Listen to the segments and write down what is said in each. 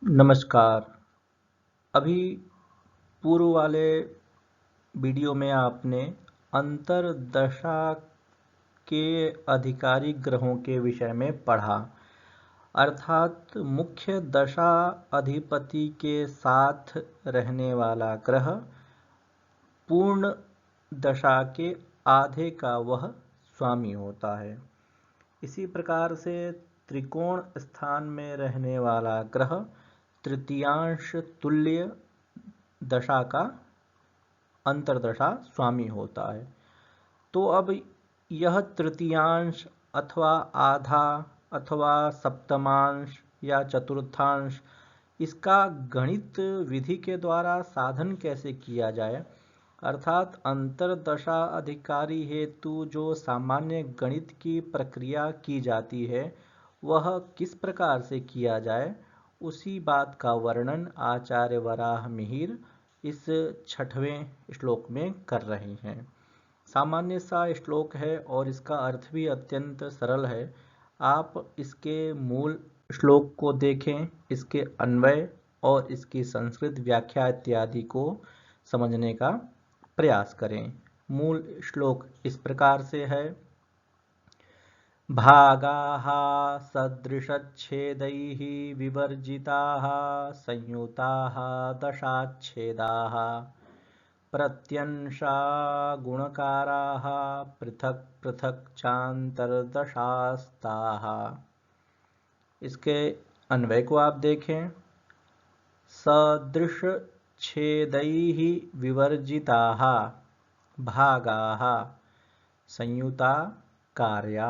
नमस्कार। अभी पूर्व वाले वीडियो में आपने अंतर्दशा के अधिकारी ग्रहों के विषय में पढ़ा, अर्थात मुख्य दशा अधिपति के साथ रहने वाला ग्रह पूर्ण दशा के आधे का वह स्वामी होता है। इसी प्रकार से त्रिकोण स्थान में रहने वाला ग्रह तृतीयांश तुल्य दशा का अंतर्दशा स्वामी होता है। तो अब यह तृतीयांश अथवा आधा अथवा सप्तमांश या चतुर्थांश, इसका गणित विधि के द्वारा साधन कैसे किया जाए, अर्थात अंतर्दशा अधिकारी हेतु जो सामान्य गणित की प्रक्रिया की जाती है वह किस प्रकार से किया जाए, उसी बात का वर्णन आचार्य वराह मिहिर इस 6वें श्लोक में कर रहे हैं। सामान्य सा श्लोक है और इसका अर्थ भी अत्यंत सरल है। आप इसके मूल श्लोक को देखें, इसके अन्वय और इसकी संस्कृत व्याख्या इत्यादि को समझने का प्रयास करें। मूल श्लोक इस प्रकार से है। भागाः सदृशच्छेदैः विवर्जिताः संयुताः दशाच्छेदाः प्रत्यंशा गुणकाराः पृथक पृथक चान्तर्दशास्ताः। इसके अन्वय को आप देखें। सदृश छेदैः विवर्जिताः भागाः संयुता कार्या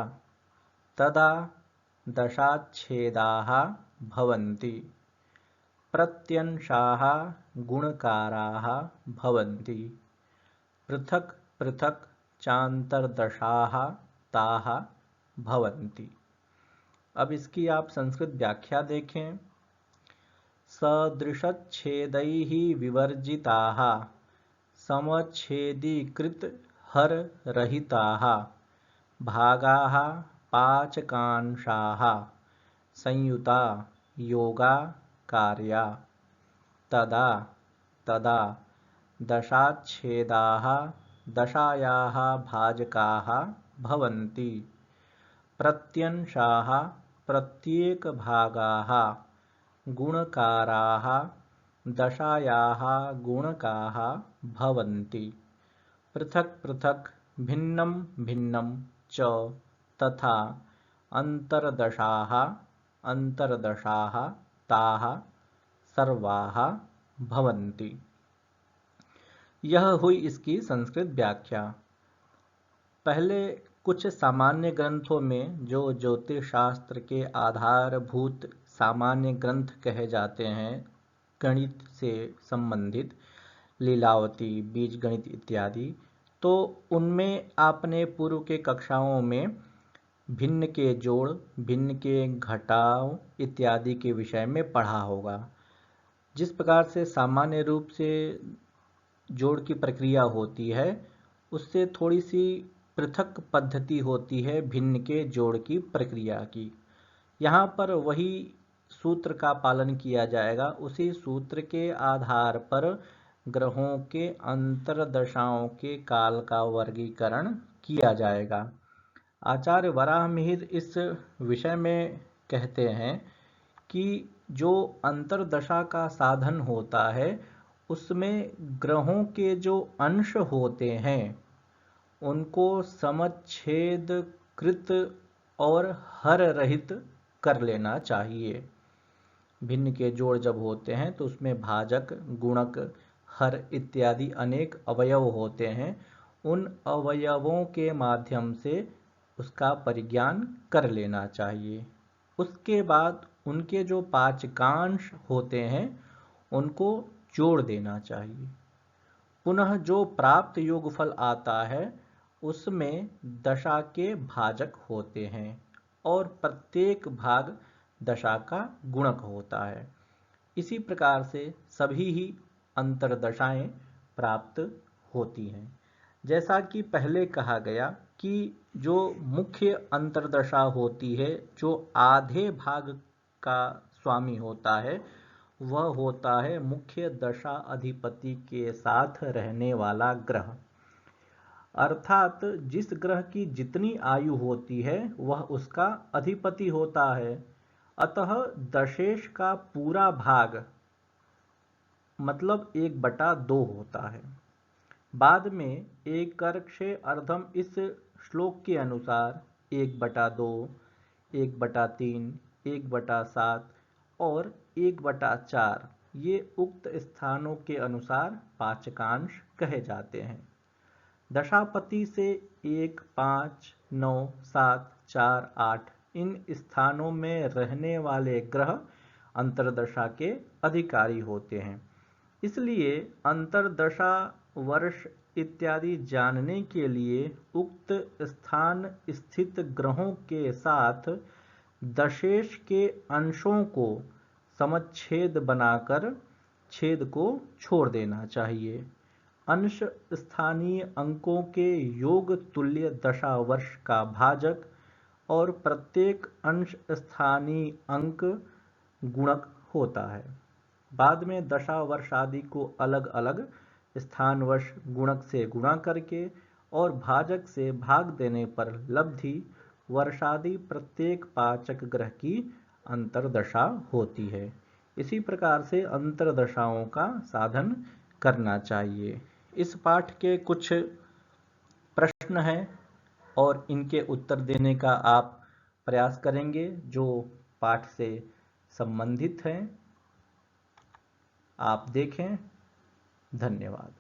तदा दशाच्छेदाः भवन्ति प्रत्यंशाः गुणकाराः भवन्ति पृथक पृथक चान्तर्दशाः ताः भवन्ति। अब इसकी आप संस्कृत व्याख्या देखें। सदृशच्छेदैः विवर्जिताः समच्छेदीकृत हर रहिताः भागाः पाचकांशाः संयुता योगा कार्या तदा तदा दशाच्छेदाः दशायाः भाजकाः भवन्ति प्रत्यंशाः प्रत्येकभागाः गुणकाराः दशायाः गुणकाः भवन्ति पृथक पृथक भिन्नं भिन्नं च तथा अंतर्दशाः अंतर्दशाः ताः सर्वाः भवन्ति। यह हुई इसकी संस्कृत व्याख्या। पहले कुछ सामान्य ग्रंथों में जो ज्योतिष शास्त्र के आधारभूत सामान्य ग्रंथ कहे जाते हैं, गणित से संबंधित लीलावती, बीजगणित इत्यादि, तो उनमें आपने पूर्व के कक्षाओं में भिन्न के जोड़, भिन्न के घटाव इत्यादि के विषय में पढ़ा होगा। जिस प्रकार से सामान्य रूप से जोड़ की प्रक्रिया होती है, उससे थोड़ी सी पृथक पद्धति होती है भिन्न के जोड़ की प्रक्रिया की। यहाँ पर वही सूत्र का पालन किया जाएगा। उसी सूत्र के आधार पर ग्रहों के अंतर्दशाओं के काल का वर्गीकरण किया जाएगा। आचार्य वराह मिहिर इस विषय में कहते हैं कि जो अंतर्दशा का साधन होता है उसमें ग्रहों के जो अंश होते हैं उनको समच्छेद कृत और हर रहित कर लेना चाहिए। भिन्न के जोड़ जब होते हैं तो उसमें भाजक, गुणक, हर इत्यादि अनेक अवयव होते हैं। उन अवयवों के माध्यम से उसका परिज्ञान कर लेना चाहिए। उसके बाद उनके जो पाचकांश होते हैं उनको जोड़ देना चाहिए। पुनः जो प्राप्त योगफल आता है उसमें दशा के भाजक होते हैं और प्रत्येक भाग दशा का गुणक होता है। इसी प्रकार से सभी ही अंतर्दशाएं प्राप्त होती हैं। जैसा कि पहले कहा गया कि जो मुख्य अंतर्दशा होती है, जो आधे भाग का स्वामी होता है, वह होता है मुख्य दशा अधिपति के साथ रहने वाला ग्रह। अर्थात जिस ग्रह की जितनी आयु होती है वह उसका अधिपति होता है। अतः दशेश का पूरा भाग मतलब 1/2 होता है। बाद में एक कर्कशे अर्धम इस श्लोक के अनुसार 1/2, 1/3, 1/7 और 1/4 ये उक्त स्थानों के अनुसार पाचकांश कहे जाते हैं। दशापति से 1, 5, 9, 7, 4, 8 इन स्थानों में रहने वाले ग्रह अंतर्दशा के अधिकारी होते हैं। इसलिए अंतर्दशा वर्ष इत्यादि जानने के लिए उक्त स्थान स्थित ग्रहों के साथ दशेश के अंशों को समच्छेद बनाकर छेद को छोड़ देना चाहिए। अंश स्थानीय अंकों के योग तुल्य दशा वर्ष का भाजक और प्रत्येक अंश स्थानीय अंक गुणक होता है। बाद में दशा वर्ष आदि को अलग अलग स्थानवश गुणक से गुणा करके और भाजक से भाग देने पर लब्धि वर्षादि प्रत्येक पाचक ग्रह की अंतर्दशा होती है। इसी प्रकार से अंतर्दशाओं का साधन करना चाहिए। इस पाठ के कुछ प्रश्न हैं और इनके उत्तर देने का आप प्रयास करेंगे जो पाठ से संबंधित हैं। आप देखें। धन्यवाद।